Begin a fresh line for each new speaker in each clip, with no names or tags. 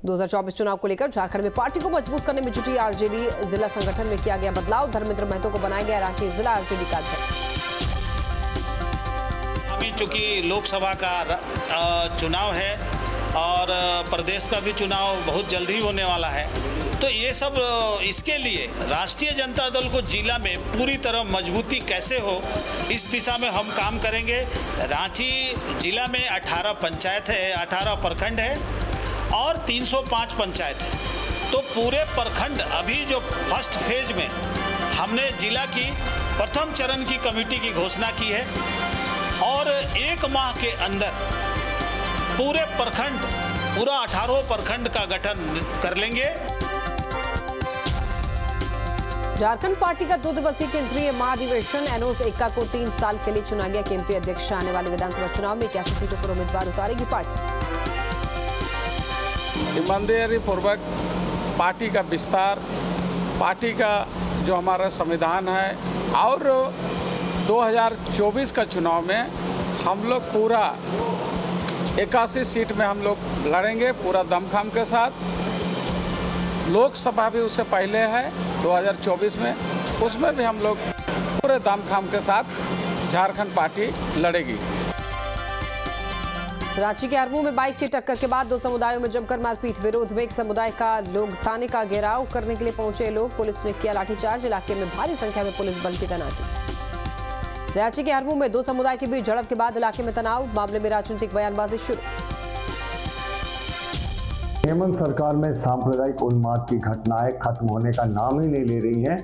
2024 चुनाव को लेकर झारखंड में पार्टी को मजबूत करने में जुटी आरजेडी। जिला संगठन में किया गया बदलाव, धर्मेंद्र महतो को बनाया गया रांची जिला आरजेडी का अध्यक्ष।
अभी चूंकि लोकसभा का चुनाव है और प्रदेश का भी चुनाव बहुत जल्द ही होने वाला है, तो ये सब इसके लिए राष्ट्रीय जनता दल को जिला में पूरी तरह मजबूती कैसे हो, इस दिशा में हम काम करेंगे। रांची जिला में 18 पंचायत है, 18 प्रखंड है और 305 पंचायत है। तो पूरे प्रखंड अभी जो फर्स्ट फेज में हमने जिला की प्रथम चरण की कमेटी की घोषणा की है और 1 माह के अंदर पूरे प्रखंड, पूरा 18 प्रखंड का गठन कर लेंगे।
झारखंड पार्टी का 2 दिवसीय केंद्रीय महाधिवेशन एनोस एक्का को 3 साल के लिए चुना गया केंद्रीय अध्यक्ष। आने वाले विधानसभा चुनाव में 81 सीटों पर उम्मीदवार उतारेगी पार्टी।
ईमानदारी पूर्वक पार्टी का विस्तार, पार्टी का जो हमारा संविधान है और 2024 का चुनाव में हम लोग पूरा 81 सीट में हम लोग लड़ेंगे पूरा दमखम के साथ। लोकसभा भी उससे पहले है 2024 में, उसमें भी हम लोग पूरे दमखम के साथ झारखंड पार्टी लड़ेगी।
रांची के अरमू में बाइक की टक्कर के बाद 2 समुदायों में जमकर मारपीट। विरोध में एक समुदाय का लोग थाने का घेराव करने के लिए पहुंचे लोग, पुलिस ने किया लाठीचार्ज। इलाके में भारी संख्या में पुलिस बल की तैनाती। रांची के अरमू में 2 समुदाय के बीच झड़प के बाद इलाके में तनाव, मामले में राजनीतिक बयानबाजी शुरू।
हेमंत सरकार में सांप्रदायिक उन्माद की घटनाएं खत्म होने का नाम ही नहीं ले रही हैं।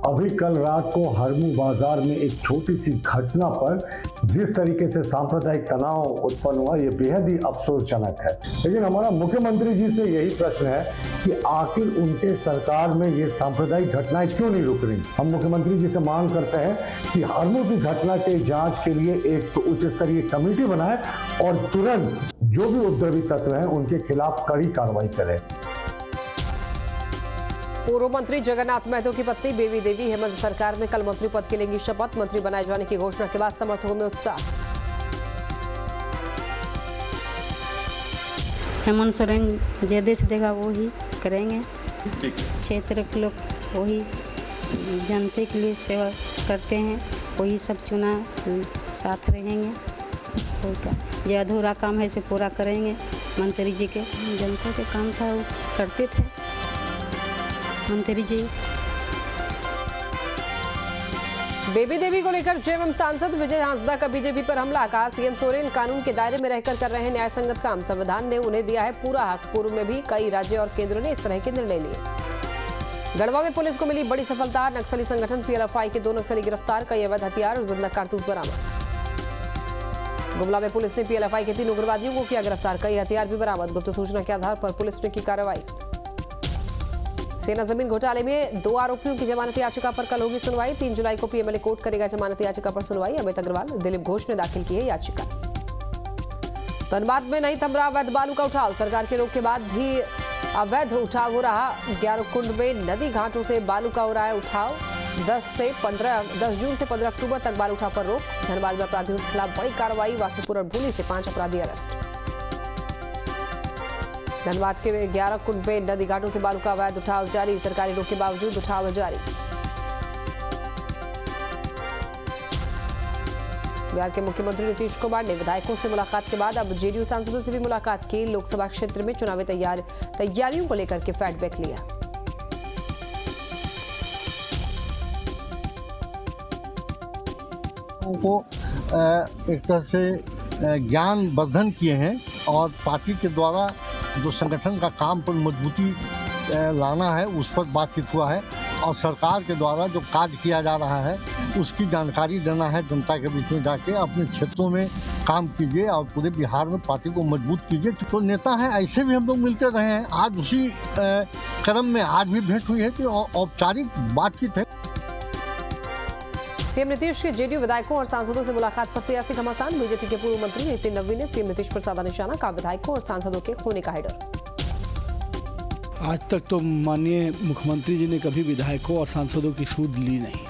अभी कल रात को हरमू बाजार में एक छोटी सी घटना पर जिस तरीके से सांप्रदायिक तनाव उत्पन्न हुआ, ये बेहद ही अफसोसजनक है। लेकिन हमारा मुख्यमंत्री जी से यही प्रश्न है कि आखिर उनके सरकार में ये सांप्रदायिक घटनाएं क्यों नहीं रुक रही। हम मुख्यमंत्री जी से मांग करते हैं कि हरमू की घटना के जांच के लिए एक तो उच्च स्तरीय कमेटी बनाए और तुरंत जो भी उपद्रवी तत्व हैं उनके खिलाफ कड़ी कार्रवाई करें।
पूर्व मंत्री जगन्नाथ महतो की पत्नी बेबी देवी हेमंत सरकार में कल मंत्री पद की लेंगी शपथ। मंत्री बनाए जाने की घोषणा के बाद समर्थकों में उत्साह।
हेमंत सोरेन जो देश देगा वो ही करेंगे। क्षेत्र के लोग वही जनता के लिए सेवा करते हैं, वही सब चुना साथ रहेंगे। जो अधूरा काम है इसे पूरा करेंगे। मंत्री जी के जनता के काम था वो करते थे मंत्री जी।
बेबी देवी को लेकर जेएमएम सांसद विजय हांसदा का बीजेपी पर हमला। कहा सीएम सोरेन कानून के दायरे में रहकर कर रहे हैं न्याय संगत काम, संविधान ने उन्हें दिया है पूरा हक। पूर्व में भी कई राज्य और केंद्र ने इस तरह के निर्णय लिए। गढ़वा में पुलिस को मिली बड़ी सफलता, नक्सली संगठन पीएलएफआई के 2 नक्सली गिरफ्तार, कई अवैध हथियार और जिंदा कारतूस बरामद। गुमला में पुलिस ने पीएलएफआई के 3 उग्रवादियों को किया गिरफ्तार, कई हथियार भी बरामद। गुप्त सूचना के आधार पर पुलिस ने की कार्रवाई। सेना जमीन घोटाले में 2 आरोपियों की जमानत याचिका पर कल होगी सुनवाई। 3 जुलाई को पीएमएलए कोर्ट करेगा जमानत याचिका पर सुनवाई। अमित अग्रवाल, दिलीप घोष ने दाखिल की है याचिका। धनबाद में नहीं थम रहा अवैध बालू का उठाव, सरकार के रोक के बाद भी अवैध उठाव हो रहा। 11 कुंड में नदी घाटों से बालू का हो रहा है उठाव। 10 जून से 15 अक्टूबर तक बालू उठाव पर रोक। धनबाद में अपराधियों के खिलाफ बड़ी कार्रवाई, वासीपुर और भूली से 5 अपराधी अरेस्ट। धनबाद के 11 कुंड में नदी घाटों से बालू का अवैध उठाव जारी, सरकारी रोक के बावजूद उठाव जारी। बिहार के मुख्यमंत्री नीतीश कुमार ने विधायकों से मुलाकात के बाद अब जेडीयू सांसदों से भी मुलाकात की। लोकसभा क्षेत्र में चुनावी तैयारियों को लेकर के फीडबैक लिया।
को एक तरह से ज्ञान वर्धन किए हैं और पार्टी के द्वारा जो संगठन का काम पर मजबूती लाना है उस पर बातचीत हुआ है और सरकार के द्वारा जो कार्य किया जा रहा है उसकी जानकारी देना है। जनता के बीच में जाके अपने क्षेत्रों में काम कीजिए और पूरे बिहार में पार्टी को मजबूत कीजिए। तो नेता हैं ऐसे भी हम लोग मिलते रहे हैं। आज उसी क्रम में आज भी भेंट हुई है कि औपचारिक बातचीत है।
सीएम नीतीश के जेडीयू विधायकों और सांसदों से मुलाकात पर सियासी घमासान। बीजेपी के पूर्व मंत्री नितिन नवीन ने सीएम नीतीश पर साधा निशाना, कहा विधायकों और सांसदों के होने का है डर।
आज तक तो माननीय मुख्यमंत्री जी ने कभी विधायकों और सांसदों की सूद ली नहीं,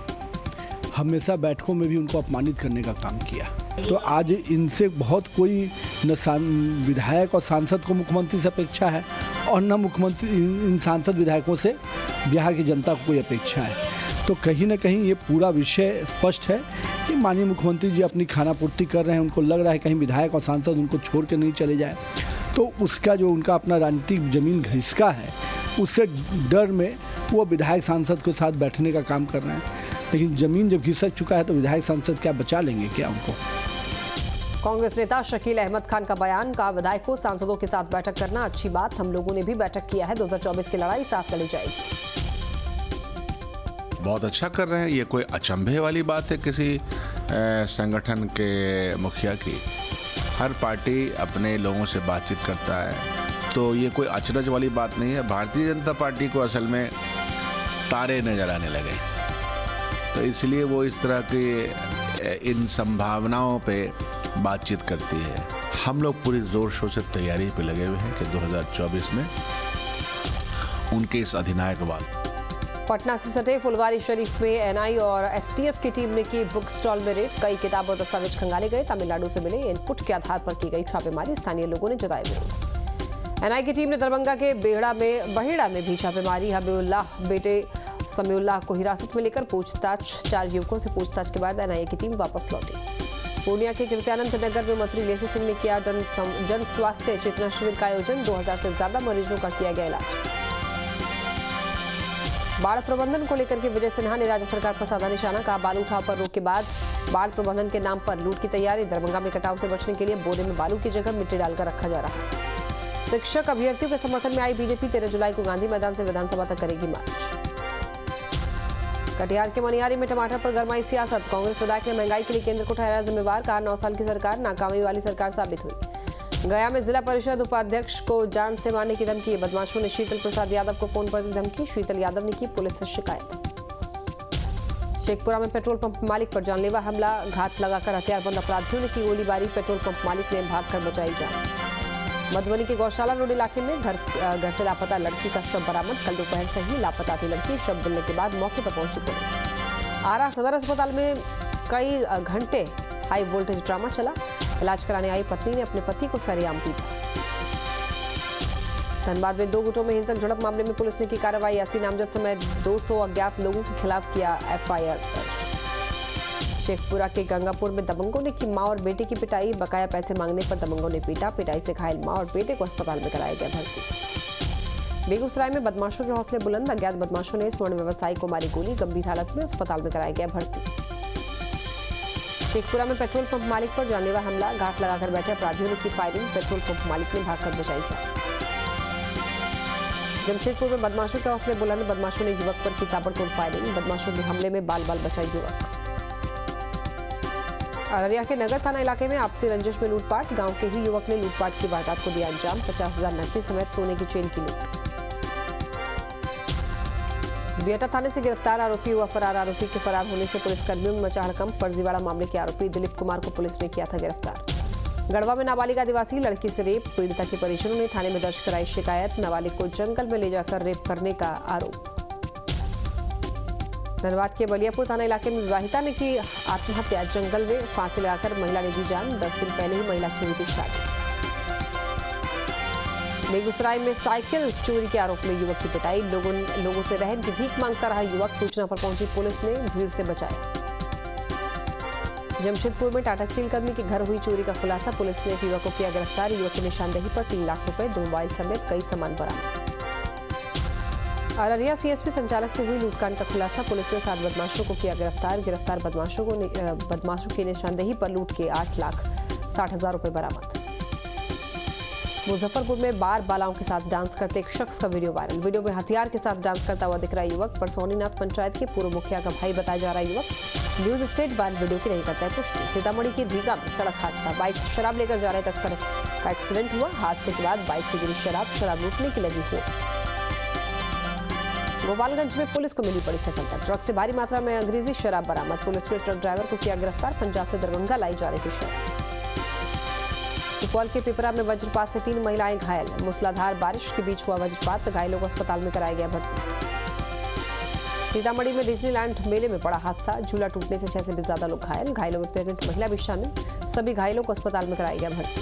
हमेशा बैठकों में भी उनको अपमानित करने का काम किया। तो आज इनसे बहुत कोई न विधायक और सांसद को मुख्यमंत्री से अपेक्षा है और न मुख्यमंत्री इन सांसद विधायकों से बिहार की जनता को कोई अपेक्षा है। तो कहीं ना कहीं ये पूरा विषय स्पष्ट है कि माननीय मुख्यमंत्री जी अपनी खानापूर्ति कर रहे हैं। उनको लग रहा है कहीं विधायक और सांसद उनको छोड़ के नहीं चले जाए, तो उसका जो उनका अपना राजनीतिक जमीन घिसका है, उससे डर में वो विधायक सांसद के साथ बैठने का काम कर रहे हैं। लेकिन जमीन जब घिसक चुका है तो विधायक सांसद क्या बचा लेंगे क्या उनको?
कांग्रेस नेता शकील अहमद खान का बयान, कहा विधायकों सांसदों के साथ बैठक करना अच्छी बात, हम लोगों ने भी बैठक किया है, 2024 की लड़ाई साथ लड़ी जाएगी।
बहुत अच्छा कर रहे हैं, ये कोई अचंभे वाली बात है किसी संगठन के मुखिया की? हर पार्टी अपने लोगों से बातचीत करता है, तो ये कोई अचरज वाली बात नहीं है। भारतीय जनता पार्टी को असल में तारे नजर आने लगे, तो इसलिए वो इस तरह की इन संभावनाओं पे बातचीत करती है। हम लोग पूरी जोर शोर से तैयारी पे लगे हुए हैं कि 2024 में उनके इस अधिनायकवाद।
पटना से सटे फुलवारी शरीफ में एनआई और एसटीएफ की टीम ने की बुक स्टॉल में रेड, कई किताब और दस्तावेज खंगाले गए। तमिलनाडु से मिले इनपुट के आधार पर की गई छापेमारी, स्थानीय लोगों ने जताया विरोध। एनआई की टीम ने दरभंगा के बहेड़ा में भी छापेमारी, हबीबुल्लाह बेटे समीउल्लाह को हिरासत में लेकर पूछताछ, 4 युवकों से पूछताछ के बाद एनआईए की टीम वापस लौटी। पूर्णिया के कृत्यानंद नगर में मंत्री लेसी सिंह ने किया जन स्वास्थ्य चेतना शिविर का आयोजन, 2000 से ज्यादा मरीजों का किया गया इलाज। बाढ़ प्रबंधन को लेकर के विजय सिन्हा ने राज्य सरकार पर साधा निशाना, कहा बालू उठाव पर रोक के बाद बाढ़ प्रबंधन के नाम पर लूट की तैयारी, दरभंगा में कटाव से बचने के लिए बोरे में बालू की जगह मिट्टी डालकर रखा जा रहा है। शिक्षक अभ्यर्थियों के समर्थन में आई बीजेपी 13 जुलाई को गांधी मैदान से विधानसभा तक करेगी मार्च। कटिहार के मनियारी में टमाटर पर गरमाई सियासत, कांग्रेस विधायक ने महंगाई के लिए केंद्र को ठहराया जिम्मेवार, कहा 9 साल की सरकार नाकामी वाली सरकार साबित हुई। गया में जिला परिषद उपाध्यक्ष को जान से मारने की धमकी, बदमाशों ने शीतल प्रसाद यादव को फोन पर दी धमकी, शीतल यादव ने की पुलिस से शिकायत। शेखपुरा में पेट्रोल पंप मालिक पर जानलेवा हमला, घात लगाकर हथियारबंद अपराधियों ने की गोलीबारी, पेट्रोल पंप मालिक ने भागकर बचाई जान। मधुबनी के गौशाला रोड इलाके में घर से लापता लड़की का शव बरामद, कल दोपहर से ही लापता थी लड़की, शव मिलने के बाद मौके पर पहुंची पुलिस। आरा सदर अस्पताल में कई घंटे हाई वोल्टेज ड्रामा चला, इलाज कराने आई पत्नी ने अपने पति को सरेआम पीटा। धनबाद में 2 गुटों में हिंसक झड़प मामले में पुलिस ने की कार्रवाई, 80 नामजद समेत 200 अज्ञात लोगों के खिलाफ किया एफआईआर दर्ज। शेखपुरा के गंगापुर में दबंगों ने की मां और बेटे की पिटाई, बकाया पैसे मांगने पर दबंगों ने पीटा, पिटाई से घायल मां और बेटे को अस्पताल में कराया गया भर्ती। बेगूसराय में बदमाशों के हौसले बुलंद, अज्ञात बदमाशों ने स्वर्ण व्यवसायी को मारी गोली, गंभीर हालत में अस्पताल में कराया गया भर्ती। शेखपुरा में पेट्रोल पंप मालिक पर जानलेवा हमला, घात लगाकर बैठे अपराधियों ने की फायरिंग, पेट्रोल पंप मालिक ने भागकर बचाई जान। जमशेदपुर में बदमाशों के हौसले बुलंद, बदमाशों ने युवक पर की ताबड़तोड़ फायरिंग, बदमाशों के हमले में बाल बचाई युवक। अररिया के नगर थाना इलाके में आपसी रंजिश में लूटपाट, गांव के ही युवक ने लूटपाट की वारदात को दिया अंजाम, 50,000 नकदी समेत सोने की चेन की लूट। बिहटा थाने से गिरफ्तार आरोपी हुआ फरार, आरोपी के फरार होने से पुलिसकर्मियों में मचा हड़कंप, फर्जीवाड़ा मामले के आरोपी दिलीप कुमार को पुलिस ने किया था गिरफ्तार। गढ़वा में नाबालिग आदिवासी लड़की से रेप, पीड़िता के परिजनों ने थाने में दर्ज कराई शिकायत, नाबालिग को जंगल में ले जाकर रेप करने का आरोप। धनबाद के बलियापुर थाना इलाके में विवाहिता ने की आत्महत्या, जंगल में फांसी लगाकर महिला ने दी जान, 10 दिन पहले ही महिला की हुई थी शादी। बेगूसराय में साइकिल चोरी के आरोप में युवक की पिटाई, लोगों से रहन की भीख मांगता रहा युवक, सूचना पर पहुंची पुलिस ने भीड़ से बचाया। जमशेदपुर में टाटा स्टील कर्मी के घर हुई चोरी का खुलासा, पुलिस ने एक युवक को किया गिरफ्तार, युवक की निशानदेही पर 3 लाख रुपए, 2 मोबाइल समेत कई सामान बरामद। अररिया सीएसपी संचालक से हुई लूटकांड का खुलासा, पुलिस ने 7 बदमाशों को किया गिरफ्तार, बदमाशों की निशानदेही पर लूट के 8,60,000 रुपए बरामद। मुजफ्फरपुर में बार बालाओं के साथ डांस करते एक शख्स का वीडियो वायरल, वीडियो में हथियार के साथ डांस करता हुआ दिख रहा युवक, परसौनीनाथ पंचायत के पूर्व मुखिया का भाई बताया जा रहा युवक, न्यूज स्टेट बाद वीडियो की नहीं करता है पुष्टि। सीतामढ़ी की रीगा में सड़क हादसा, बाइक से शराब लेकर जा रहे तस्कर का एक्सीडेंट हुआ, हादसे के बाद बाइक से गिरी शराब लूटने की लगी हो। गोपालगंज में पुलिस को मिली बड़ी सफलता, ट्रक से भारी मात्रा में अंग्रेजी शराब बरामद, पुलिस ने ट्रक ड्राइवर को किया गिरफ्तार, पंजाब से दरभंगा लाई जा रही थी शराब। सुपौल के पिपरा में वज्रपात से 3 महिलाएं घायल, मूसलाधार बारिश के बीच हुआ वज्रपात, घायलों को अस्पताल में कराया गया भर्ती। सीतामढ़ी में डिज्नीलैंड मेले में बड़ा हादसा, झूला टूटने से 6 से भी ज्यादा लोग घायल, घायलों में प्रेग्नेंट महिला भी शामिल, सभी घायलों को अस्पताल में कराया गया भर्ती।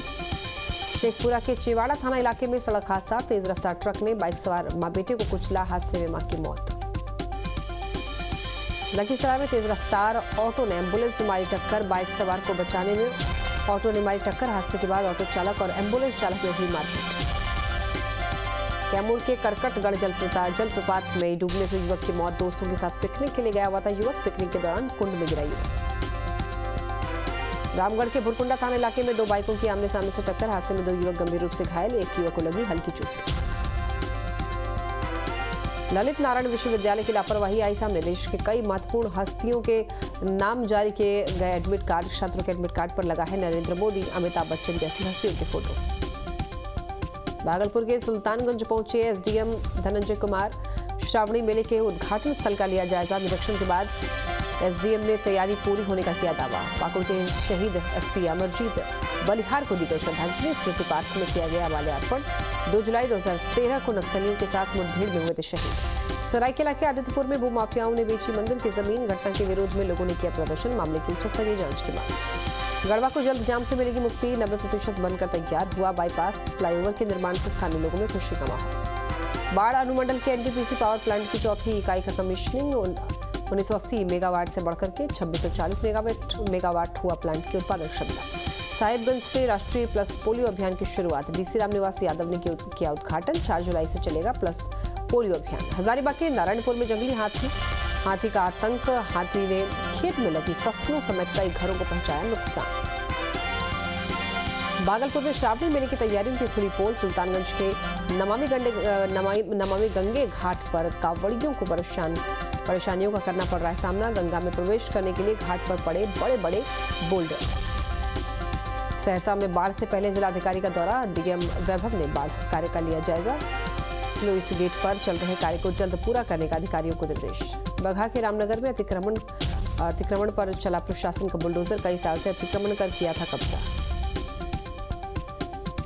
शेखपुरा के चिवाड़ा थाना इलाके में सड़क हादसा, तेज रफ्तार ट्रक ने बाइक सवार मां बेटे को कुचला, हादसे में मां की मौत। लखीसराय में तेज रफ्तार ऑटो ने एम्बुलेंस में मारी टक्कर, बाइक सवार को बचाने में ऑटो ने मारी टक्कर, हादसे के बाद ऑटो चालक और एम्बुलेंस चालक में हुई मारपीट। कैमूर के करकटगढ़ जलप्रपात में डूबने से युवक की मौत, दोस्तों के साथ पिकनिक के लिए गया हुआ था युवक, पिकनिक के दौरान कुंड में गिरा युवक। रामगढ़ के भुरकुंडा थाना इलाके में 2 बाइकों की आमने सामने से टक्कर, हादसे में 2 युवक गंभीर रूप से घायल, एक युवक को लगी हल्की चोट। ललित नारायण विश्वविद्यालय की लापरवाही आई सामने, देश के कई महत्वपूर्ण हस्तियों के नाम जारी किए गए एडमिट कार्ड, छात्रों के एडमिट कार्ड पर लगा है नरेंद्र मोदी, अमिताभ बच्चन जैसी हस्तियों के फोटो। भागलपुर के सुल्तानगंज पहुंचे एसडीएम धनंजय कुमार, श्रावणी मेले के उद्घाटन स्थल का लिया जायजा, निरीक्षण के बाद एसडीएम ने तैयारी पूरी होने का किया दावा। पाकुड़ के शहीद एसपी अमरजीत बलिहार को दी गई श्रद्धांजलि, स्मृति पार्क में किया गया माल्यार्पण। 2 जुलाई 2013 को नक्सलियों के साथ मुठभेड़ में हुए थे शहीद। सरायकेला के आदित्यपुर में भूमाफियाओं ने बेची मंदिर की जमीन, घटना के विरोध में लोगों ने किया प्रदर्शन, मामले की उच्चस्तरीय जांच की मांग। गढ़वा को जल्द जाम से मिलेगी मुक्ति, 90% बनकर तैयार हुआ बाईपास, फ्लाईओवर के निर्माण से स्थानीय लोगों में खुशी का माहौल। बाढ़ अनुमंडल के एनटीपीसी पावर प्लांट की 4थी इकाई का कमीशनिंग, 1980 मेगावाट से बढ़कर के 2640 मेगावाट हुआ प्लांट की उत्पादन क्षमता। साहिबगंज से राष्ट्रीय प्लस पोलियो अभियान की शुरुआत, डीसी रामनिवास यादव ने किया उद्घाटन, 4 जुलाई से चलेगा प्लस पोलियो अभियान। हजारीबाग के नारायणपुर में जंगली हाथी का आतंक, हाथी ने खेत में लगी फसलों समेत कई घरों को पहुंचाया नुकसान। भागलपुर में श्रावणी मेले की तैयारियों की खुली पोल, सुल्तानगंज के नमामि गंगे घाट पर कांवड़ियों को परेशानियों का करना पड़ रहा है सामना, गंगा में प्रवेश करने के लिए घाट पर पड़े बड़े बोल्डर। सहरसा में बाढ़ से पहले जिलाधिकारी का दौरा, डीएम वैभव ने बाढ़ कार्य का लिया जायजा, स्लुइस गेट पर चल रहे कार्य को जल्द पूरा करने का अधिकारियों को निर्देश। बगहा के रामनगर में अतिक्रमण पर चला प्रशासन का बुलडोजर, कई साल से अतिक्रमण कर किया था कब्जा।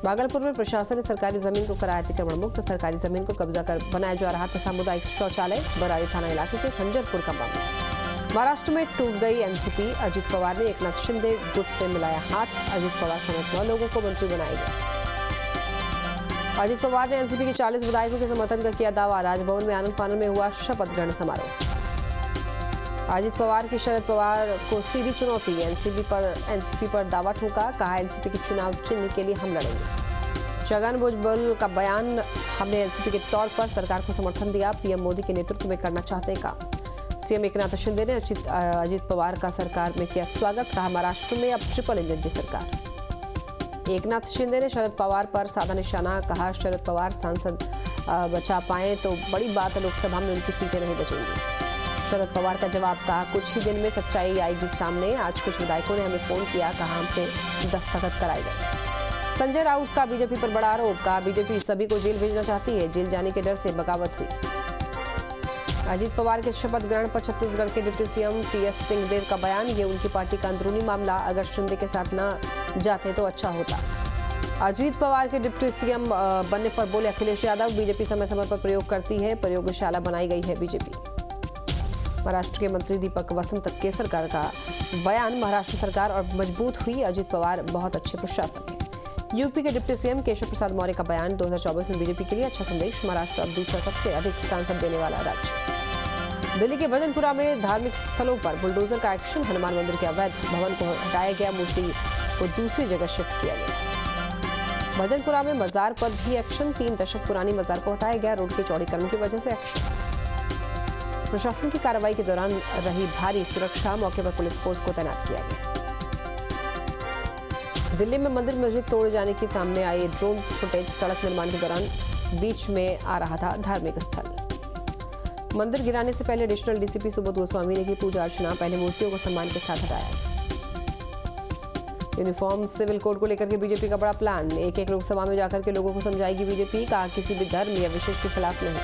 भागलपुर में प्रशासन ने सरकारी जमीन को कराया अतिक्रमण मुक्त, सरकारी जमीन को कब्जा कर बनाया जा रहा था सामुदायिक शौचालय, बराड़ी थाना इलाके के खंजरपुर का मामला। महाराष्ट्र में टूट गई एनसीपी, अजित पवार ने एकनाथ शिंदे गुट से मिलाया हाथ, अजित पवार समेत 9 लोगों को मंत्री बनाया गया। अजित पवार ने एनसीपी के 40 विधायकों के समर्थन का किया दावा, राजभवन में आनंद फानन में हुआ शपथ ग्रहण समारोह। अजित पवार की शरद पवार को सीधी चुनौती, एनसीपी पर दावा ठोका, कहा एनसीपी के चुनाव चिन्ह के लिए हम लड़ेंगे। छगन भुजबल का बयान, हमने एनसीपी के तौर पर सरकार को समर्थन दिया, पीएम मोदी के नेतृत्व में करना चाहते हैं काम। सीएम एकनाथ शिंदे ने अजित पवार का सरकार में किया स्वागत, कहा महाराष्ट्र में अब ट्रिपल इंजन की सरकार। एकनाथ शिंदे ने शरद पवार पर साधा निशाना, कहा शरद पवार सांसद बचा पाए तो बड़ी बात, लोकसभा में उनकी सीटें नहीं बचेंगी। शरद पवार का जवाब, कहा कुछ ही दिन में सच्चाई आएगी सामने, आज कुछ विधायकों ने हमें फोन किया, कहा हमसे दस्तखत कराए गए। संजय राउत का बीजेपी पर बड़ा आरोप, कहा बीजेपी सभी को जेल भेजना चाहती है, जेल जाने के डर से बगावत हुई। अजित पवार के शपथ ग्रहण पर छत्तीसगढ़ के डिप्टी सीएम टीएस सिंहदेव का बयान, ये उनकी पार्टी का अंदरूनी मामला, अगर शिंदे के साथ न जाते तो अच्छा होता। अजित पवार के डिप्टी सीएम बनने पर बोले अखिलेश यादव, बीजेपी समय समय पर प्रयोग करती है, प्रयोगशाला बनाई गई है बीजेपी। महाराष्ट्र के मंत्री दीपक वसंत केसरकर का बयान, महाराष्ट्र सरकार और मजबूत हुई, अजित पवार बहुत अच्छे प्रशासक हैं। यूपी के डिप्टी सीएम केशव प्रसाद मौर्य का बयान, 2024 में बीजेपी के लिए अच्छा संदेश, महाराष्ट्र अब दूसरा सबसे अधिक सांसद देने वाला राज्य। दिल्ली के भजनपुरा में धार्मिक स्थलों पर बुलडोजर का एक्शन, हनुमान मंदिर के अवैध भवन को हटाया गया, मूर्ति को दूसरी जगह शिफ्ट किया गया। भजनपुरा में मजार पर भी एक्शन, 3 दशक पुरानी मजार को हटाया गया, रोड के चौड़ीकरण की वजह से एक्शन। प्रशासन की कार्रवाई के दौरान रही भारी सुरक्षा, मौके पर पुलिस फोर्स को तैनात किया गया। दिल्ली में मंदिर मस्जिद तोड़े जाने के सामने आए ड्रोन फुटेज, सड़क निर्माण के दौरान बीच में आ रहा था धार्मिक स्थल। मंदिर गिराने से पहले एडिशनल डीसीपी सुबोध गोस्वामी ने की पूजा अर्चना, पहले मूर्तियों को सम्मान के साथ हटाया। यूनिफॉर्म सिविल कोड को लेकर के बीजेपी का बड़ा प्लान, एक लोकसभा में जाकर के लोगों को समझाएगी बीजेपी, कहा किसी भी धर्म या विशेष के खिलाफ नहीं।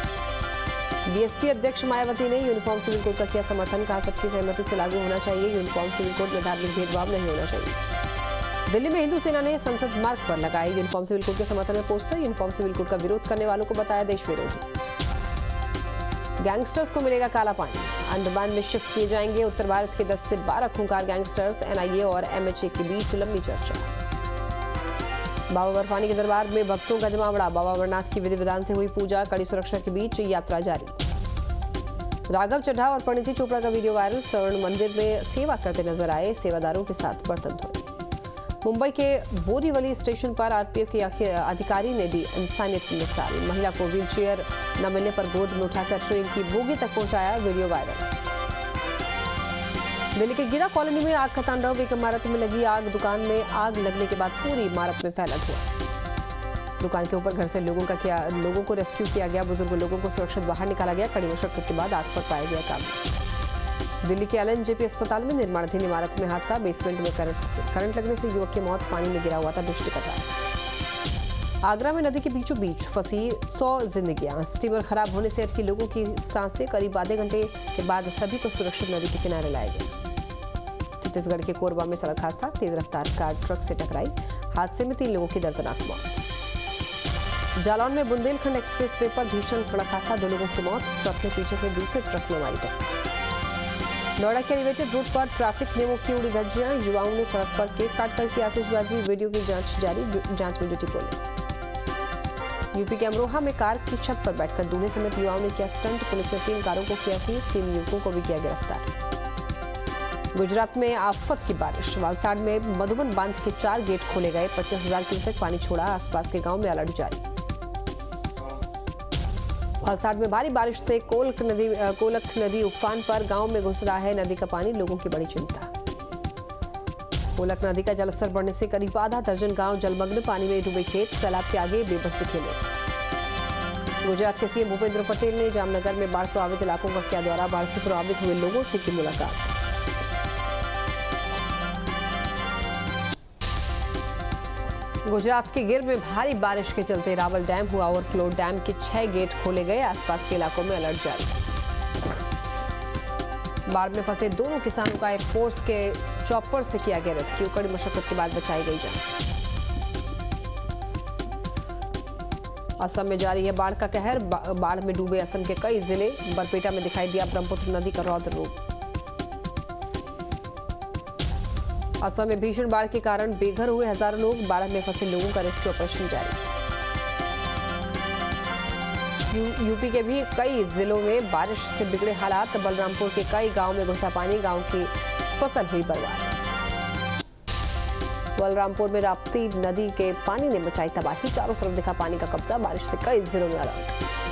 बीएसपी अध्यक्ष मायावती ने यूनिफॉर्म सिविल कोड का किया समर्थन, कहा सबकी सहमति से लागू होना चाहिए, यूनिफॉर्म सिविल कोड में धार्मिक भेदभाव नहीं होना चाहिए। दिल्ली में हिंदू सेना ने संसद मार्ग पर लगाए यूनिफॉर्म सिविल कोड के समर्थन में पोस्टर, यूनिफॉर्म सिविल कोड का विरोध करने वालों को बताया देश विरोधी। गैंगस्टर्स को मिलेगा काला पानी, अंडमान में शिफ्ट किए जाएंगे उत्तर भारत के 10 से 12 खूंखार गैंगस्टर्स, एनआईए और एमएचए के बीच लंबी चर्चा। बाबा बर्फानी के दरबार में भक्तों का जमावड़ा। बाबा अमरनाथ की विधि विधान से हुई पूजा, कड़ी सुरक्षा के बीच यात्रा जारी। राघव चड्ढा और परिणीति चोपड़ा का वीडियो वायरल। स्वर्ण मंदिर में सेवा करते नजर आए, सेवादारों के साथ बर्तन धोए। मुंबई के बोरीवली स्टेशन पर आरपीएफ के अधिकारी ने दी इंसानियत की मिसाल। महिला को व्हीलचेयर न मिलने पर गोद में उठाकर ट्रेन की बोगी तक पहुंचाया, वीडियो वायरल। दिल्ली के गिरा कॉलोनी में आग का तांडव। एक इमारत में लगी आग। दुकान में आग लगने के बाद पूरी इमारत में फैला धुआं। दुकान के ऊपर घर से लोगों को रेस्क्यू किया गया। बुजुर्ग लोगों को सुरक्षित बाहर निकाला गया। कड़ी मशक्कत के बाद आग पर पाया गया काबू। दिल्ली के एलएनजेपी अस्पताल में निर्माणाधीन इमारत में हादसा। बेसमेंट में करंट लगने से युवक की मौत। पानी में गिरा हुआ था बिजली का तार। आगरा में नदी के बीचों बीच फंसी 100 जिंदगियां। स्टीमर खराब होने से अटकी लोगों की सांसें। करीब आधे घंटे के बाद सभी को सुरक्षित नदी के किनारे लाया गया। छत्तीसगढ़ के कोरबा में सड़क हादसा। तेज रफ्तार कार ट्रक से टकराई। हादसे में 3 लोगों की दर्दनाक मौत। जालौन में बुंदेलखंड एक्सप्रेस वे पर भीषण सड़क हादसा। 2 लोगों की मौत। ट्रक ने पीछे से दूसरे ट्रक में मारी टक्कर। नोएडा के एलिवेटेड रोड पर ट्रैफिक नियमों की उड़ी धज्जियां। युवाओं ने सड़क पर केक काटकर की आतिशबाजी। वीडियो की जांच जारी। जांच में जुटी पुलिस। यूपी के अमरोहा में कार की छत पर बैठकर दूल्हे समेत युवाओं ने किया स्टंट। पुलिस ने 3 कारों को किया सीज। 3 युवकों को भी किया गिरफ्तार। गुजरात में आफत की बारिश। वलसाड में मधुबन बांध के 4 गेट खोले गए। 25,000 क्यूसेक पानी छोड़ा। आसपास के गांव में अलर्ट जारी। वलसाड में भारी बारिश से कोलक नदी उफान पर। गांव में घुस रहा है नदी का पानी। लोगों की बड़ी चिंता। कोलक नदी का जलस्तर बढ़ने से करीब आधा दर्जन गांव जलमग्न। पानी में डूबे खेत। सैलाब के आगे बेबस दिखे लोग। गुजरात के सीएम भूपेंद्र पटेल ने जामनगर में बाढ़ प्रभावित इलाकों का किया दौरा। बाढ़ से प्रभावित हुए लोगों से की मुलाकात। गुजरात के गिर में भारी बारिश के चलते रावल डैम हुआ ओवरफ्लो। डैम के 6 गेट खोले गए। आसपास के इलाकों में अलर्ट जारी। बाढ़ में फंसे दोनों किसानों का एयरफोर्स के चॉपर से किया गया रेस्क्यू। कड़ी मशक्कत के बाद बचाई गई जान। असम में जारी है बाढ़ का कहर। बाढ़ में डूबे असम के कई जिले। बरपेटा में दिखाई दिया ब्रह्मपुत्र नदी का रौद्र रूप। असम में भीषण बाढ़ के कारण बेघर हुए हजारों लोग। बाढ़ में फंसे लोगों का रेस्क्यू ऑपरेशन जारी। यूपी के भी कई जिलों में बारिश से बिगड़े हालात। बलरामपुर के कई गांव में घुसा पानी। गांव की फसल हुई बर्बाद। बलरामपुर में राप्ती नदी के पानी ने मचाई तबाही। चारों तरफ दिखा पानी का कब्जा। बारिश से कई जिलों में अलर्ट।